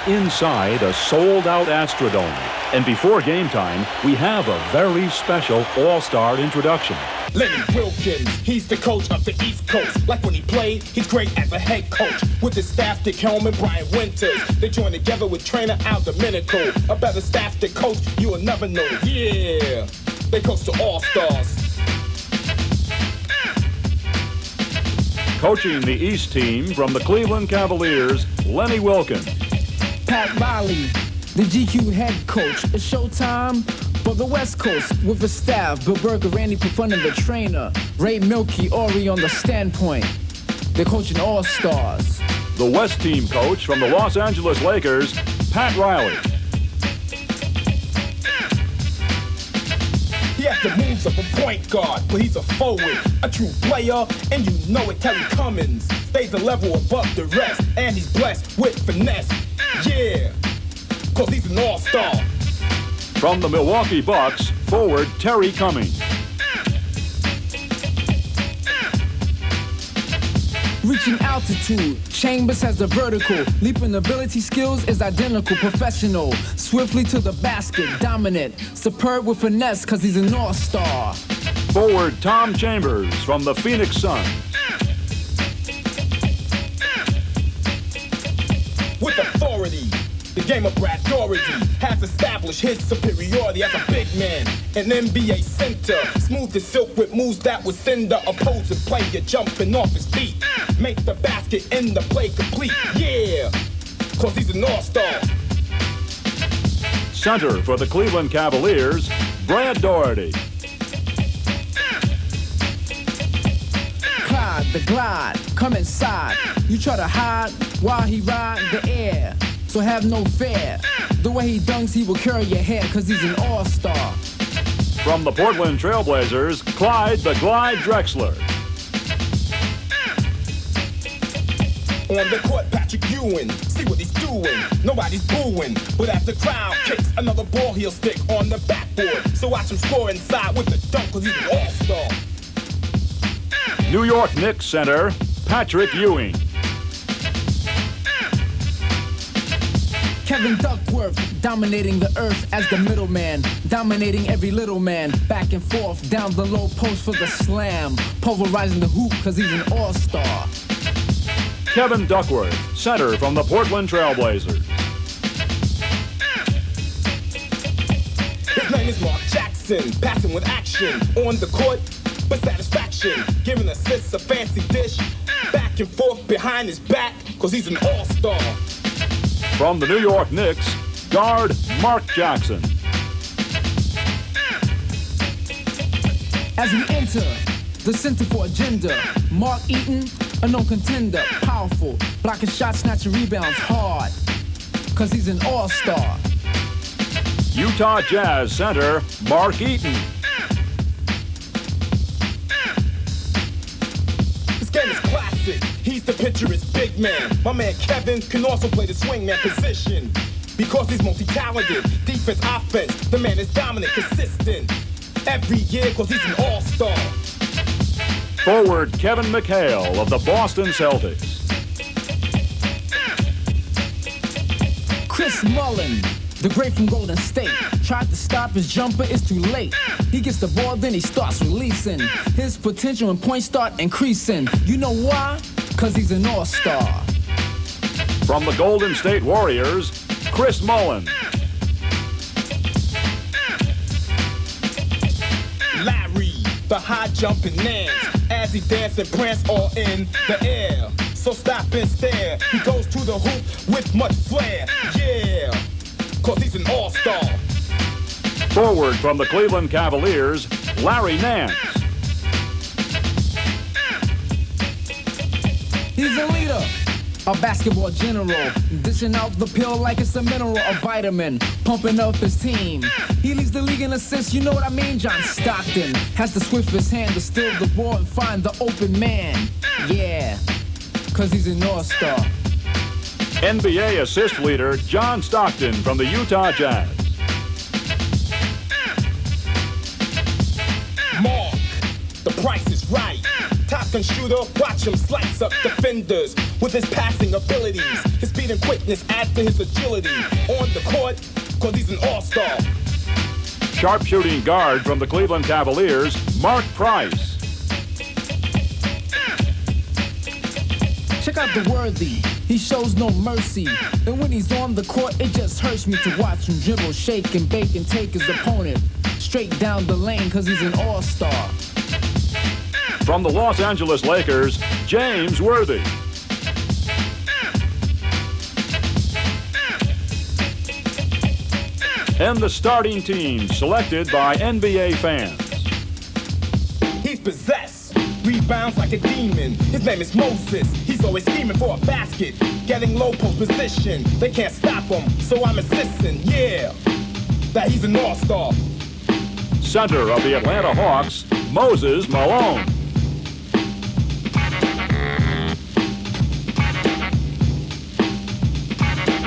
inside a sold-out Astrodome. And before game time, we have a very special all-star introduction. Lenny Wilkins, he's the coach of the East Coast. Like when he played, he's great as a head coach. With his staff, Dick Helm and Brian Winters. They join together with trainer Al Domenico. A better staff to coach, you will never know. Yeah, they coach the All-Stars. Coaching the East team from the Cleveland Cavaliers, Lenny Wilkins. Pat Riley, the GQ head coach. It's showtime for the West Coast with a staff. Bill Burke, Randy Pufun, the trainer. Ray Milky, Ori on the standpoint. They're coaching All-Stars. The West team coach from the Los Angeles Lakers, Pat Riley. He has the moves of a point guard, but he's a forward, a true player, and you know it. Terry Cummins stays a level above the rest, and he's blessed with finesse. Yeah, cause he's an all-star. From the Milwaukee Bucks, forward Terry Cummings. Reaching altitude, Chambers has the vertical. Leaping ability skills is identical. Professional, swiftly to the basket, dominant. Superb with finesse, cause he's an all-star. Forward Tom Chambers from the Phoenix Suns. With authority, the game of Brad Doherty has established his superiority as a big man, an NBA center. Smooth as silk with moves that would send the opposing player jumping off his feet. Make the basket in the play complete, yeah, cause he's an all-star. Center for the Cleveland Cavaliers, Brad Doherty. Clyde, the glide, come inside. You try to hide while he ride the air. So have no fear. The way he dunks, he will curl your hair, cause he's an all-star. From the Portland Trailblazers, Clyde the Glide Drexler. On the court, Patrick Ewing, see what he's doing. Nobody's booing, but as the crowd kicks another ball, he'll stick on the backboard. So watch him score inside with the dunk, cause he's an all-star. New York Knicks center, Patrick Ewing. Kevin Duckworth, dominating the earth as the middleman, dominating every little man, back and forth, down the low post for the slam, pulverizing the hoop cause he's an all-star. Kevin Duckworth, center from the Portland Trailblazers. His name is Mark Jackson, passing with action, on the court, but satisfaction, giving assists a fancy dish, back and forth behind his back, cause he's an all-star. From the New York Knicks, guard Mark Jackson. As we enter the center for agenda, Mark Eaton, a known contender, powerful, blocking shots, snatching rebounds hard, cause he's an all-star. Utah Jazz center, Mark Eaton. This game is classic. He's the picturesque big man. My man Kevin can also play the swingman position. Because he's multi-talented, defense, offense, the man is dominant, consistent. Every year, cause he's an all-star. Forward Kevin McHale of the Boston Celtics. Chris Mullin, the great from Golden State, tried to stop his jumper, it's too late. He gets the ball, then he starts releasing. His potential and points start increasing. You know why? Cause he's an all-star. From the Golden State Warriors, Chris Mullin. Larry, the high jumping Nance, as he dance and prance all in the air. So stop and stare, he goes to the hoop with much flair, yeah, cause he's an all-star. Forward from the Cleveland Cavaliers, Larry Nance. He's a leader, a basketball general, dishing out the pill like it's a mineral, a vitamin, pumping up his team. He leads the league in assists, you know what I mean? John Stockton has the swiftest hand to steal the ball and find the open man. Yeah, cause he's an all-star. NBA assist leader John Stockton from the Utah Jazz. Mark, the price is right. Top 3-point shooter, watch him slice up defenders with his passing abilities. His speed and quickness adds to his agility on the court, cause he's an all-star. Sharpshooting guard from the Cleveland Cavaliers, Mark Price. Check out the worthy, he shows no mercy. And when he's on the court, it just hurts me to watch him dribble, shake and bake and take his opponent straight down the lane, cause he's an all-star. From the Los Angeles Lakers, James Worthy. And the starting team selected by NBA fans. He's possessed, rebounds like a demon. His name is Moses, he's always scheming for a basket, getting low post position. They can't stop him, so I'm insisting, yeah, that he's an all-star. Center of the Atlanta Hawks, Moses Malone.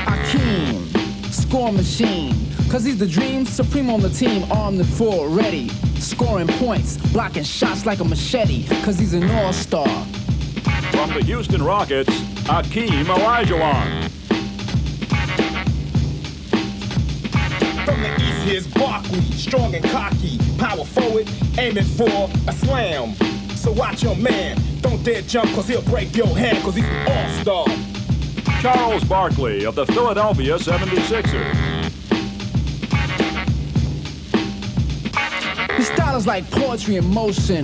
Akeem, score machine, cause he's the dream supreme on the team, armed and full, ready. Scoring points, blocking shots like a machete, cause he's an all-star. From the Houston Rockets, Hakeem Olajuwon. From the East, here's Barkley, strong and cocky, power forward, aiming for a slam. So watch your man, don't dare jump cause he'll break your hand, cause he's an all-star. Charles Barkley of the Philadelphia 76ers. His style is like poetry in motion.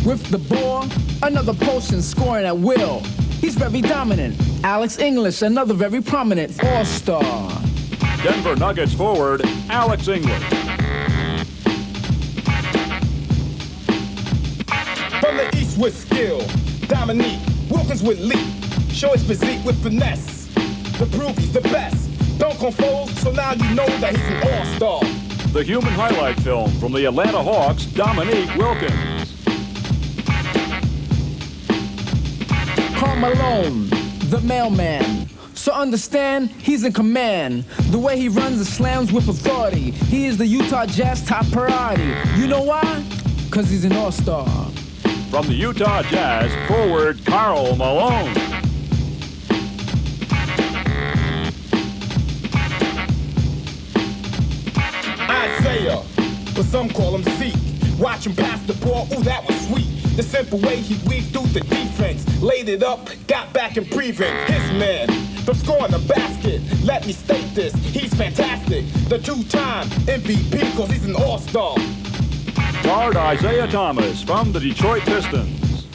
With the ball, another potion, scoring at will. He's very dominant. Alex English, another very prominent all-star. Denver Nuggets forward, Alex English. From the East with skill, Dominique, Wilkins with leap. Show his physique with finesse. To prove he's the best. Don't confuse, so now you know that he's an all-star. The human highlight film from the Atlanta Hawks, Dominique Wilkins. Karl Malone, the mailman. So understand, he's in command. The way he runs and slams with authority. He is the Utah Jazz top priority. You know why? Cause he's an all-star. From the Utah Jazz, forward Karl Malone. Isaiah, but some call him Zeke. Watch him pass the ball, ooh, that was sweet. The simple way he weaved through the defense, laid it up, got back and prevent his man from scoring the basket. Let me state this, he's fantastic. The two-time MVP, cause he's an all-star. Guard Isaiah Thomas from the Detroit Pistons.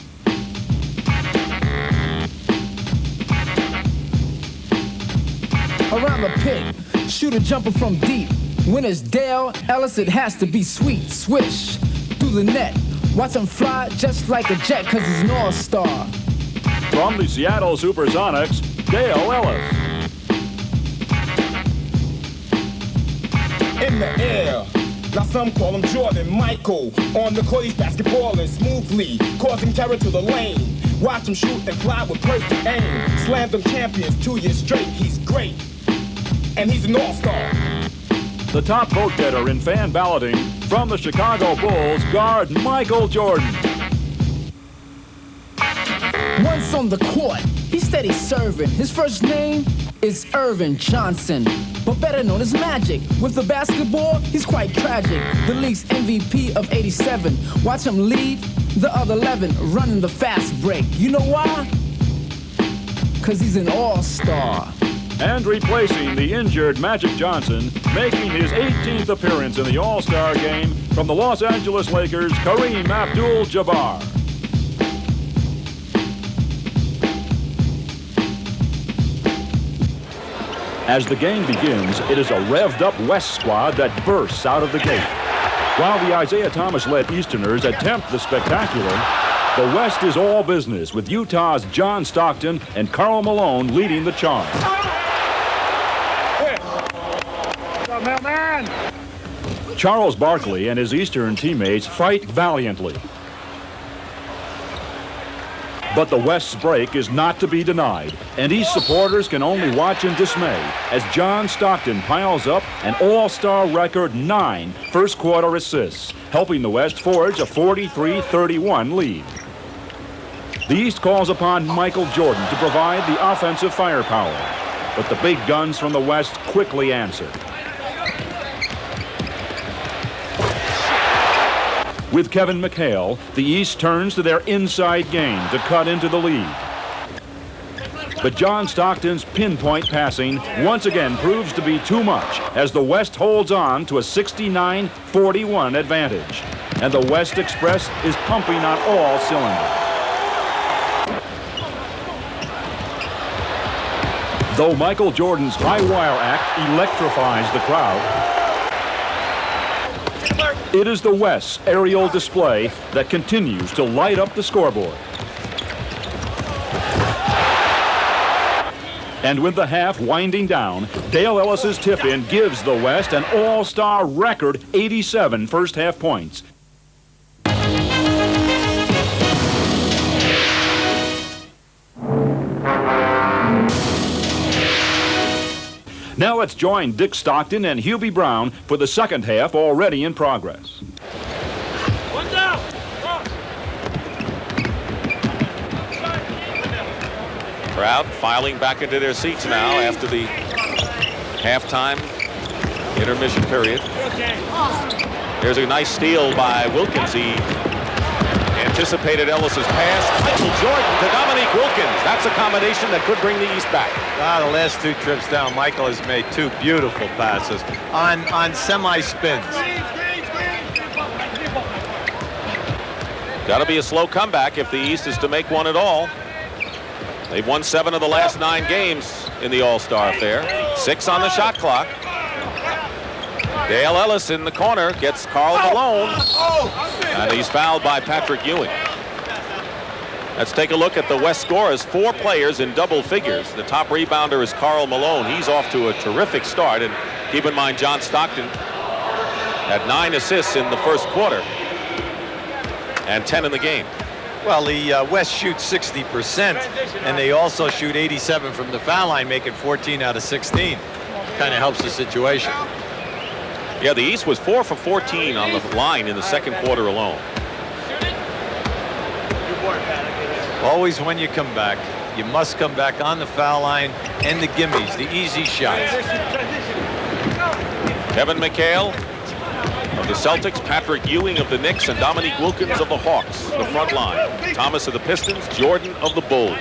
Around the pick, shooter jumper from deep. When it's Dale Ellis, it has to be sweet. Swish through the net. Watch him fly just like a jet, cause he's an all-star. From the Seattle Supersonics, Dale Ellis. In the air, now some call him Jordan Michael. On the court he's basketballing smoothly, causing terror to the lane. Watch him shoot and fly with perfect aim. Slammed them champions 2 years straight, he's great. And he's an all-star. The top vote getter in fan balloting from the Chicago Bulls, guard Michael Jordan. Once on the court, he's steady serving. His first name is Irvin Johnson, but better known as Magic. With the basketball, he's quite tragic. The league's MVP of '87. Watch him lead the other 11, running the fast break. You know why? Cause he's an all-star. And replacing the injured Magic Johnson, making his 18th appearance in the All-Star game from the Los Angeles Lakers, Kareem Abdul-Jabbar. As the game begins, it is a revved-up West squad that bursts out of the gate. While the Isaiah Thomas-led Easterners attempt the spectacular, the West is all business, with Utah's John Stockton and Karl Malone leading the charge. Charles Barkley and his Eastern teammates fight valiantly. But the West's break is not to be denied, and East supporters can only watch in dismay as John Stockton piles up an all-star record 9 first-quarter assists, helping the West forge a 43-31 lead. The East calls upon Michael Jordan to provide the offensive firepower, but the big guns from the West quickly answer. With Kevin McHale, the East turns to their inside game to cut into the lead. But John Stockton's pinpoint passing once again proves to be too much as the West holds on to a 69-41 advantage. And the West Express is pumping on all cylinders. Though Michael Jordan's high-wire act electrifies the crowd, it is the West's aerial display that continues to light up the scoreboard. And with the half winding down, Dale Ellis's tip-in gives the West an all-star record 87 first-half points. Now let's join Dick Stockton and Hubie Brown for the second half already in progress. One down. Crowd filing back into their seats now after the halftime intermission period. There's a nice steal by Wilkins. He anticipated Ellis's pass. Michael Jordan to Dominique Wilkins. That's a combination that could bring the East back. The last two trips down, Michael has made two beautiful passes on semi-spins. Got to be a slow comeback if the East is to make one at all. They've won 7 of the last 9 games in the All-Star affair. 6 on the shot clock. Dale Ellis in the corner gets Karl Malone. And he's fouled by Patrick Ewing. Let's take a look at the West scorers. 4 players in double figures. The top rebounder is Karl Malone. He's off to a terrific start. And keep in mind, John Stockton had 9 assists in the first quarter and 10 in the game. Well, the West shoots 60%, and they also shoot 87 from the foul line, making 14 out of 16. Kind of helps the situation. Yeah, the East was 4 for 14 on the line in the second quarter alone. Always when you come back, you must come back on the foul line and the gimmies, the easy shots. Kevin McHale of the Celtics, Patrick Ewing of the Knicks, and Dominique Wilkins of the Hawks, the front line. Thomas of the Pistons, Jordan of the Bulls.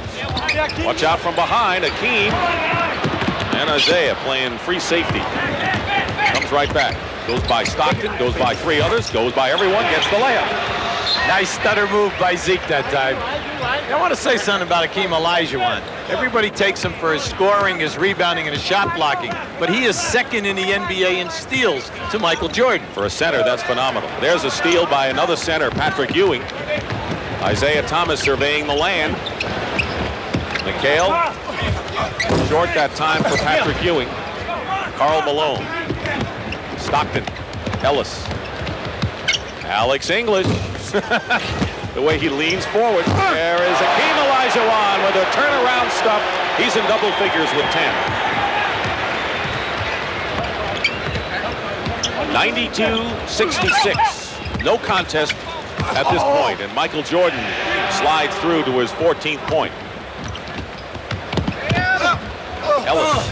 Watch out from behind, Akeem and Isaiah playing free safety. Comes right back. Goes by Stockton, goes by 3 others, goes by everyone, gets the layup. Nice stutter move by Zeke that time. I want to say something about Akeem Olajuwon. Everybody takes him for his scoring, his rebounding, and his shot blocking. But he is second in the NBA in steals to Michael Jordan. For a center, that's phenomenal. There's a steal by another center, Patrick Ewing. Isaiah Thomas surveying the land. McHale, short that time for Patrick Ewing. Karl Malone. Stockton. Ellis. Alex English. The way he leans forward. There is Akeem Olajuwon with a turnaround stuff. He's in double figures with 10. 92-66. No contest at this point, and Michael Jordan slides through to his 14th point. Ellis.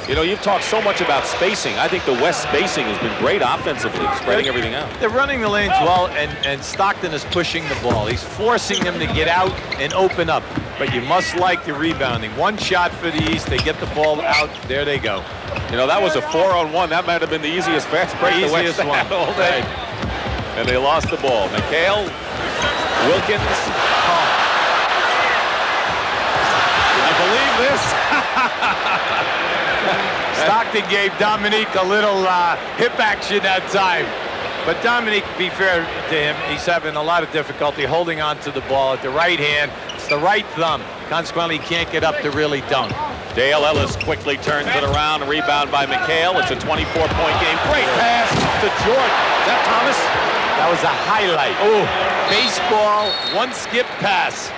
You know, you've talked so much about spacing. I think the West spacing has been great offensively, spreading everything out. They're running the lanes well, and Stockton is pushing the ball. He's forcing them to get out and open up. But you must like the rebounding. One shot for the East. They get the ball out. There they go. You know, that was a 4-on-1. That might have been the easiest fast break the West had all day. And they lost the ball. McHale, Wilkins. Can you believe this? Stockton gave Dominique a little hip action that time. But Dominique, to be fair to him, he's having a lot of difficulty holding on to the ball at the right hand. It's the right thumb. Consequently, he can't get up to really dunk. Dale Ellis quickly turns it around. Rebound by McHale. It's a 24-point game. Great pass to Jordan. Is that Thomas? That was a highlight. Oh, baseball, one skip pass.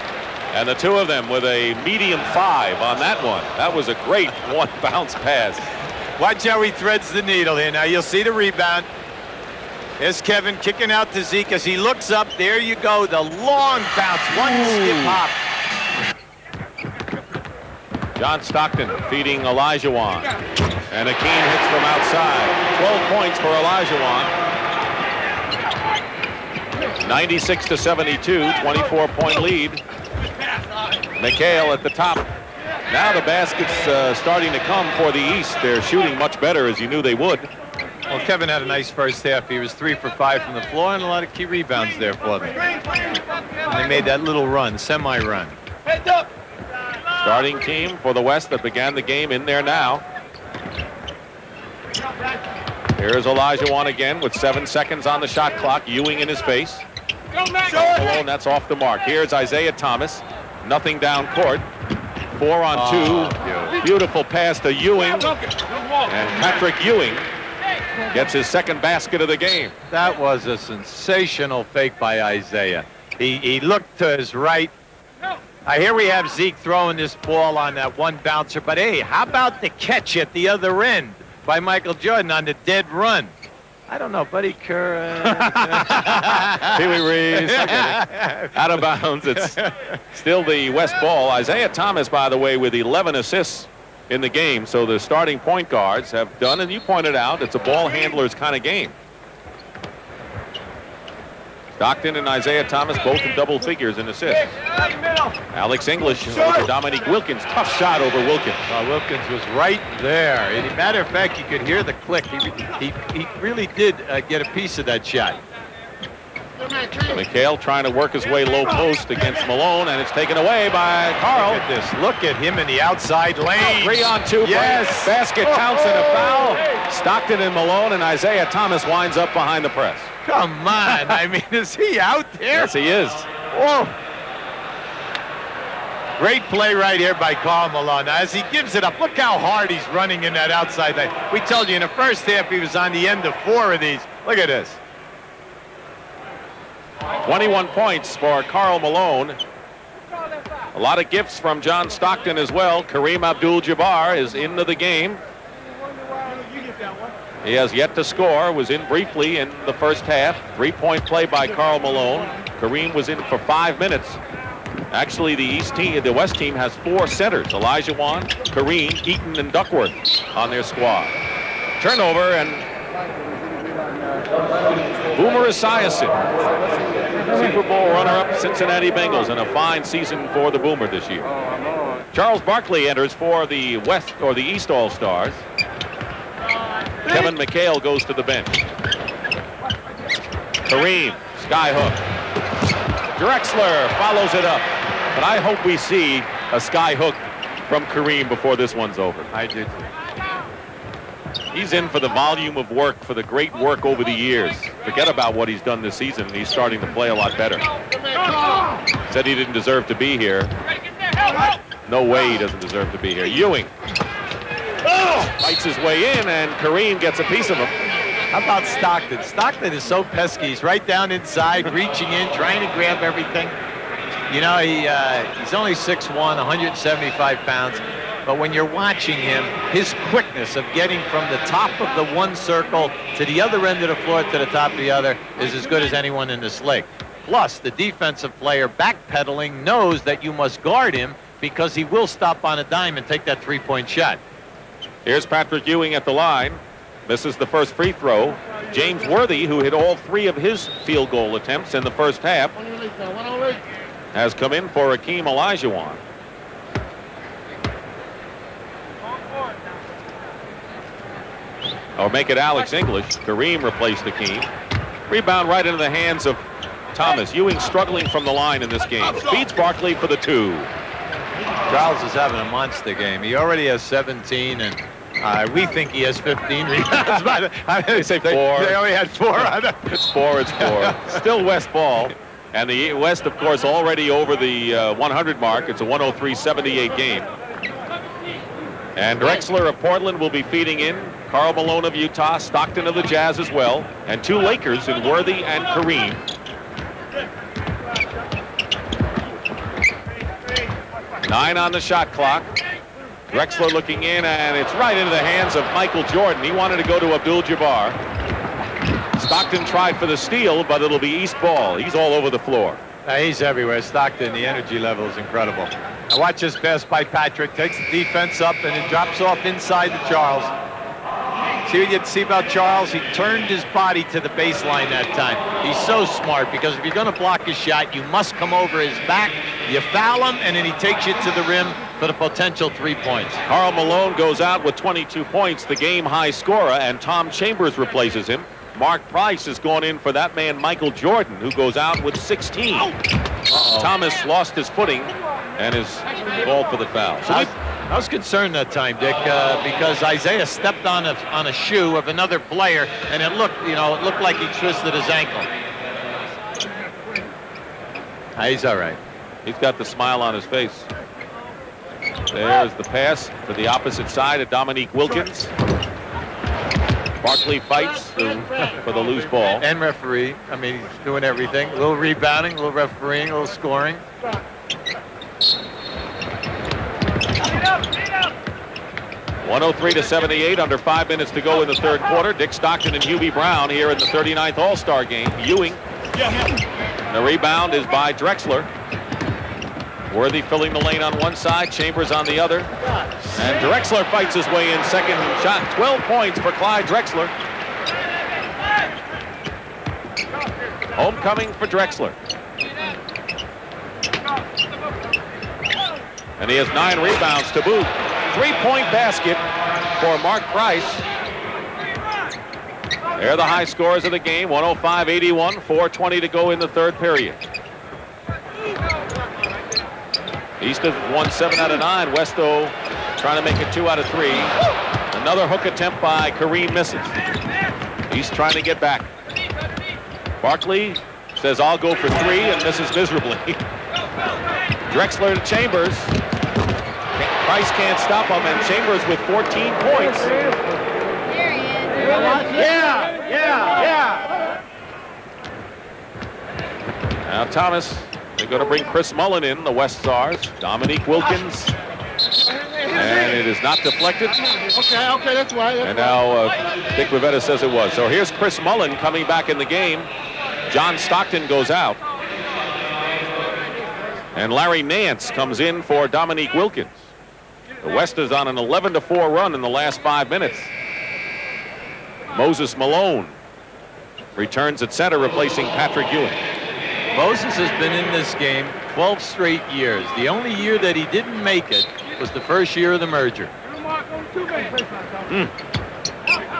And the two of them with a medium 5 on that one. That was a great one bounce pass. Watch how he threads the needle here. Now you'll see the rebound. There's Kevin kicking out to Zeke as he looks up. There you go. The long bounce. One skip hop. John Stockton feeding Olajuwon. And Akeem hits from outside. 12 points for Olajuwon. 96-72, 24-point lead. McHale at the top. Now the basket's starting to come for the East. They're shooting much better, as you knew they would. Well, Kevin had a nice first half. He was 3 for 5 from the floor and a lot of key rebounds there for them. And they made that little run, semi-run. Starting team for the West that began the game in there now. Here's Olajuwon again with 7 seconds on the shot clock. Ewing in his face. Malone, that's off the mark. Here's Isaiah Thomas. Nothing down court. 4 on 2. Beautiful pass to Ewing. And Patrick Ewing gets his second basket of the game. That was a sensational fake by Isaiah. He looked to his right. Here we have Zeke throwing this ball on that one bouncer. But hey, how about the catch at the other end by Michael Jordan on the dead run? I don't know, Buddy Kerr. Pee Wee Reeves. Out of bounds. It's still the West ball. Isaiah Thomas, by the way, with 11 assists in the game. So the starting point guards have done, and you pointed out, it's a ball handler's kind of game. Stockton and Isaiah Thomas both in double figures in assists. Alex English over Dominique Wilkins. Tough shot over Wilkins. Wilkins was right there. As a matter of fact, you could hear the click. He really did get a piece of that shot. McHale trying to work his way low post against Malone, and it's taken away by Carl. Look at this. Look at him in the outside lane. 3 on 2. Yes. Basket counts and a foul. Stockton and Malone, and Isaiah Thomas winds up behind the press. Come on. I mean, is he out there? Yes, he is. Whoa. Great play right here by Karl Malone. Now, as he gives it up, look how hard he's running in that outside lane. We told you in the first half he was on the end of 4 of these. Look at this. 21 points for Karl Malone. A lot of gifts from John Stockton as well. Kareem Abdul-Jabbar is into the game. He has yet to score. Was in briefly in the first half. 3-point play by Karl Malone. Kareem was in for 5 minutes. Actually, the West team has 4 centers. Olajuwon, Kareem, Eaton, and Duckworth on their squad. Turnover, and Boomer Esiason, Super Bowl runner-up Cincinnati Bengals, and a fine season for the Boomer this year. Charles Barkley enters for the West or the East All-Stars. Kevin McHale goes to the bench. Kareem, skyhook. Drexler follows it up. But I hope we see a skyhook from Kareem before this one's over. I do. He's in for the volume of work, for the great work over the years. Forget about what he's done this season, and he's starting to play a lot better. Said he didn't deserve to be here. No way he doesn't deserve to be here. Ewing fights his way in, and Kareem gets a piece of him. How about Stockton? Stockton is so pesky. He's right down inside, reaching in, trying to grab everything. You know, he's only 6'1", 175 pounds. But when you're watching him, his quickness of getting from the top of the one circle to the other end of the floor to the top of the other is as good as anyone in this league. Plus, the defensive player backpedaling knows that you must guard him because he will stop on a dime and take that 3-point shot. Here's Patrick Ewing at the line. Misses the first free throw. James Worthy, who hit all 3 of his field goal attempts in the first half, has come in for Akeem Olajuwon. Or make it Alex English. Kareem replaced Akeem. Rebound right into the hands of Thomas. Ewing struggling from the line in this game. Beats Barkley for the 2. Charles is having a monster game. He already has 17, and we think he has 15 rebounds. But They say 4. They only had 4 on it. It's 4. Still West ball. And the West, of course, already over the 100 mark. It's a 103-78 game. And Drexler of Portland will be feeding in. Karl Malone of Utah, Stockton of the Jazz as well, and 2 Lakers in Worthy and Kareem. Nine on the shot clock. Drexler looking in, and it's right into the hands of Michael Jordan. He wanted to go to Abdul-Jabbar. Stockton tried for the steal, but it'll be East ball. He's all over the floor. He's everywhere. Stockton, the energy level is incredible. Now watch this pass by Patrick. Takes the defense up and then drops off inside to Charles. See what you see about Charles? He turned his body to the baseline that time. He's so smart because if you're going to block his shot, you must come over his back. You foul him, and then he takes you to the rim for the potential 3 points. Karl Malone goes out with 22 points, the game-high scorer, and Tom Chambers replaces him. Mark Price has gone in for that man, Michael Jordan, who goes out with 16. Thomas lost his footing and is called for the foul. So I was concerned that time, Dick, because Isaiah stepped on a shoe of another player, and it looked like he twisted his ankle. He's all right. He's got the smile on his face. There's the pass to the opposite side of Dominique Wilkins. Barkley fights for the loose ball. And referee. I mean, he's doing everything. A little rebounding, a little refereeing, a little scoring. 103-78, under 5 minutes to go in the third quarter. Dick Stockton and Hubie Brown here in the 39th All-Star game. Ewing. The rebound is by Drexler. Worthy filling the lane on one side, Chambers on the other. And Drexler fights his way in. Second shot, 12 points for Clyde Drexler. Homecoming for Drexler. And he has 9 rebounds to boot. 3-point basket for Mark Price. They're the high scores of the game, 105-81, 4:20 to go in the third period. East have won 7 out of 9. West, though, trying to make it 2 out of 3. Another hook attempt by Kareem misses. East trying to get back. Barkley says, I'll go for 3, and misses miserably. Drexler to Chambers. Price can't stop him, and Chambers with 14 points. Yeah. Now Thomas, they're going to bring Chris Mullen in, the West Stars. Dominique Wilkins. And it is not deflected. Okay, that's right. And now Dick Rivetta says it was. So here's Chris Mullen coming back in the game. John Stockton goes out. And Larry Nance comes in for Dominique Wilkins. The West is on an 11-4 run in the last 5 minutes. Moses Malone returns at center, replacing Patrick Ewing. Moses has been in this game 12 straight years. The only year that he didn't make it was the first year of the merger.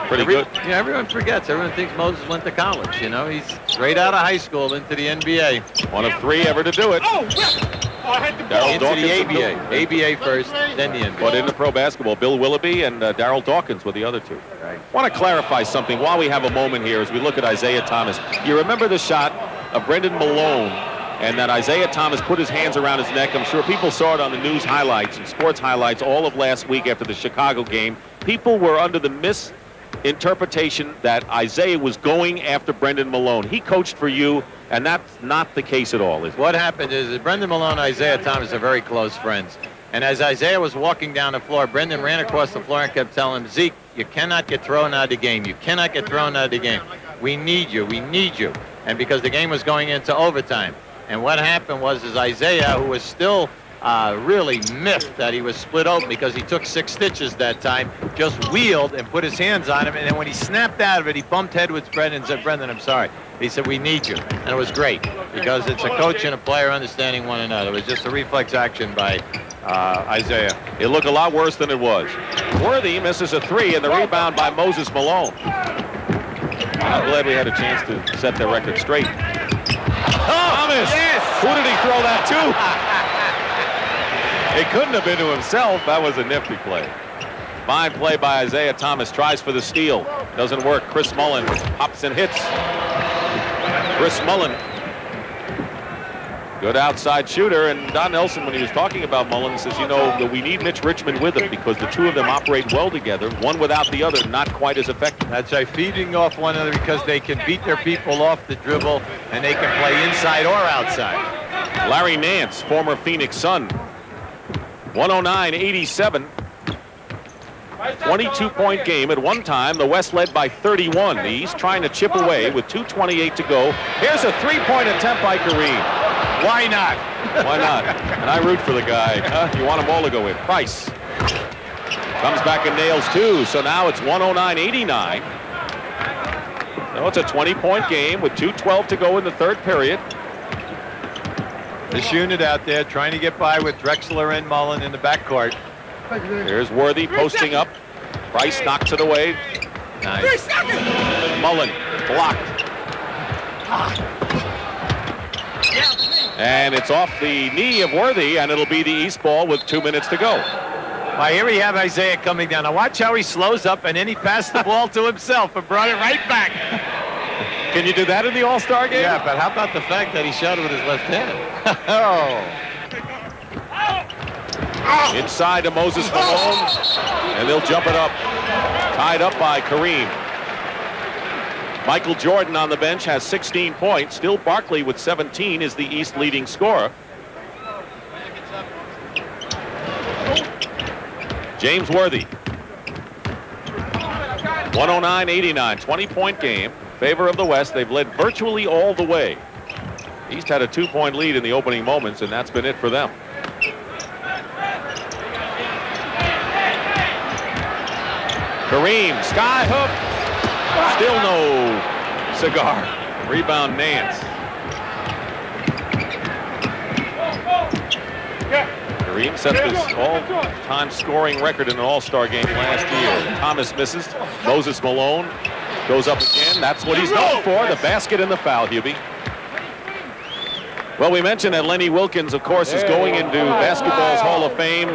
Pretty good. Yeah, everyone forgets. Everyone thinks Moses went to college. You know, he's straight out of high school into the NBA. One of 3 ever to do it. Darryl Into Dawkins the ABA. ABA first, then the NBA. But into pro basketball, Bill Willoughby and Darryl Dawkins were the other 2. Right. I want to clarify something while we have a moment here as we look at Isaiah Thomas. You remember the shot of Brendan Malone and that Isaiah Thomas put his hands around his neck? I'm sure people saw it on the news highlights and sports highlights all of last week after the Chicago game. People were under the misinterpretation that Isaiah was going after Brendan Malone. He coached for you, and that's not the case at all, is it? What happened is that Brendan Malone and Isaiah Thomas are very close friends. And as Isaiah was walking down the floor, Brendan ran across the floor and kept telling him, Zeke, you cannot get thrown out of the game. You cannot get thrown out of the game. We need you. We need you. And because the game was going into overtime. And what happened was Isaiah, who was still really miffed that he was split open because he took 6 stitches that time, just wheeled and put his hands on him. And then when he snapped out of it, he bumped head with Brendan and said, Brendan, I'm sorry. He said, we need you. And it was great because it's a coach and a player understanding one another. It was just a reflex action by Isaiah. It looked a lot worse than it was. Worthy misses a 3, and the rebound by Moses Malone. I'm glad we had a chance to set the record straight. Thomas! Yes! Who did he throw that to? It couldn't have been to himself. That was a nifty play. Fine play by Isaiah Thomas. Tries for the steal. Doesn't work. Chris Mullen hops and hits. Chris Mullen. Good outside shooter. And Don Nelson, when he was talking about Mullen, says, you know, that we need Mitch Richmond with him because the 2 of them operate well together. One without the other, not quite as effective. That's right, feeding off one another because they can beat their people off the dribble and they can play inside or outside. Larry Nance, former Phoenix Sun. 109-87. 22-point game. At one time, the West led by 31. The East trying to chip away with 2:28 to go. Here's a three-point attempt by Kareem. Why not? Why not? And I root for the guy. You want them all to go in. Price comes back and nails two. So now it's 109-89. No, it's a 20-point game with 2:12 to go in the third period. This unit out there trying to get by with Drexler and Mullen in the backcourt. Here's Worthy posting up. Price knocks it away. Nice. Mullen blocked. And it's off the knee of Worthy, and it'll be the East ball with 2 minutes to go. Well, here we have Isaiah coming down. Now watch how he slows up, and then he passed the ball to himself and brought it right back. Can you do that in the All-Star game? Yeah, but how about the fact that he shot it with his left hand? Oh. Inside to Moses Malone, and they'll jump it up. Tied up by Kareem. Michael Jordan on the bench has 16 points. Still Barkley with 17 is the East leading scorer. James Worthy. 109-89, 20-point game. Favor of the West. They've led virtually all the way. East had a 2-point lead in the opening moments, and that's been it for them. Kareem, sky hook. Still no cigar. Rebound Nance. Kareem set this all-time scoring record in an All-Star game last year. Thomas misses. Moses Malone goes up again. That's what he's known for, the basket and the foul, Hubie. Well, we mentioned that Lenny Wilkens, of course, is going into basketball's Hall of Fame.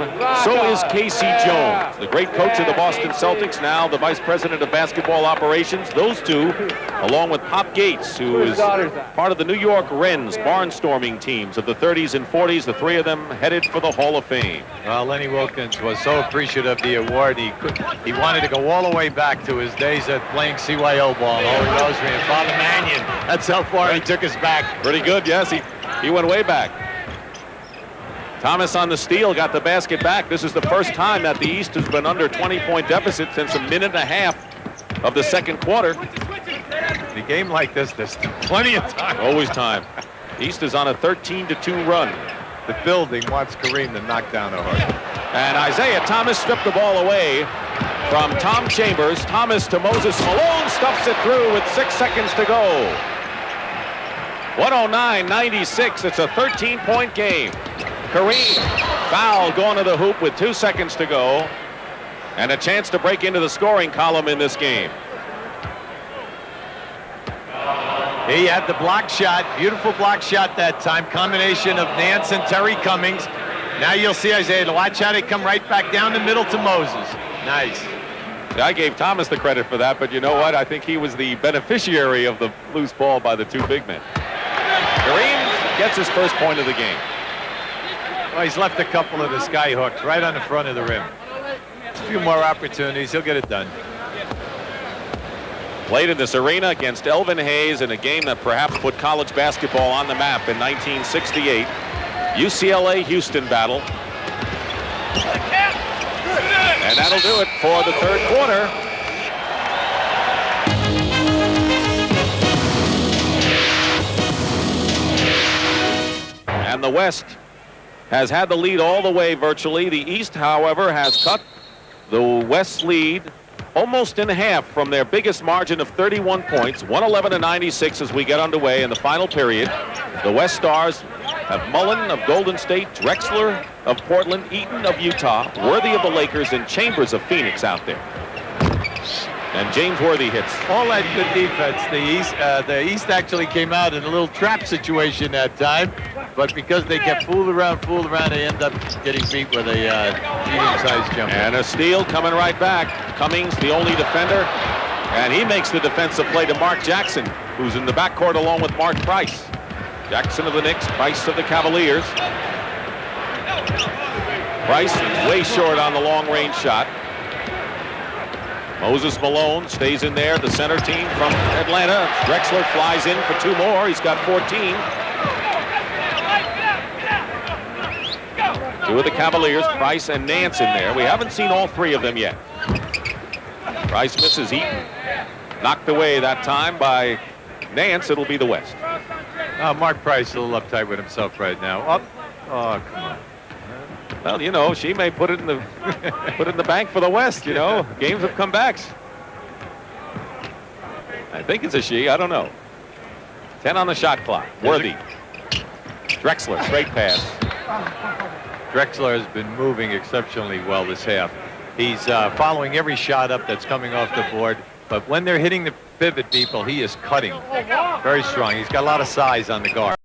So is Casey Jones, the great coach of the Boston Celtics, now the vice president of basketball operations. Those two, along with Pop Gates, who is part of the New York Wrens barnstorming teams of the 30s and 40s, the three of them headed for the Hall of Fame. Well, Lenny Wilkens was so appreciative of the award. He wanted to go all the way back to his days at playing CYO ball, Holy Rosary, and Father Mannion. That's how far he took us back. Pretty good, yes. He went way back. Thomas on the steal, got the basket back. This is the first time that the East has been under 20-point deficit since a minute and a half of the second quarter. In a game like this, there's plenty of time. Always time. East is on a 13-2 run. The building wants Kareem to knock down a hook. And Isaiah Thomas stripped the ball away from Tom Chambers. Thomas to Moses Malone, stuffs it through with 6 seconds to go. 109-96, it's a 13-point game. Kareem, foul, going to the hoop with 2 seconds to go. And a chance to break into the scoring column in this game. He had the block shot, beautiful block shot that time. Combination of Nance and Terry Cummings. Now you'll see Isaiah, watch how they come right back down the middle to Moses. Nice. I gave Thomas the credit for that, but you know what? I think he was the beneficiary of the loose ball by the two big men. Kareem gets his first point of the game. Well, he's left a couple of the sky hooks right on the front of the rim. A few more opportunities, he'll get it done. Played in this arena against Elvin Hayes in a game that perhaps put college basketball on the map in 1968. UCLA-Houston battle. And that'll do it for the third quarter. And the West has had the lead all the way virtually. The East, however, has cut the West's lead almost in half from their biggest margin of 31 points, 111-96 as we get underway in the final period. The West Stars have Mullen of Golden State, Drexler of Portland, Eaton of Utah, Worthy of the Lakers, and Chambers of Phoenix out there. And James Worthy hits. All that good defense. The East actually came out in a little trap situation that time, but because they kept fooled around, they end up getting beat with a medium-sized jumper. And a steal coming right back. Cummings, the only defender, and he makes the defensive play to Mark Jackson, who's in the backcourt along with Mark Price. Jackson of the Knicks, Price of the Cavaliers. Price is way short on the long-range shot. Moses Malone stays in there, the center team from Atlanta. Drexler flies in for 2 more. He's got 14. 2 of the Cavaliers, Price and Nance in there. We haven't seen all 3 of them yet. Price misses Eaton. Knocked away that time by Nance. It'll be the West. Mark Price a little uptight with himself right now. Up. Oh, come on. Well, you know, she may put it in the put it in the bank for the West. You know, games of comebacks. I think it's a she. I don't know. 10 on the shot clock. Worthy. Drexler, straight pass. Drexler has been moving exceptionally well this half. He's following every shot up that's coming off the board. But when they're hitting the pivot people, he is cutting very strong. He's got a lot of size on the guard.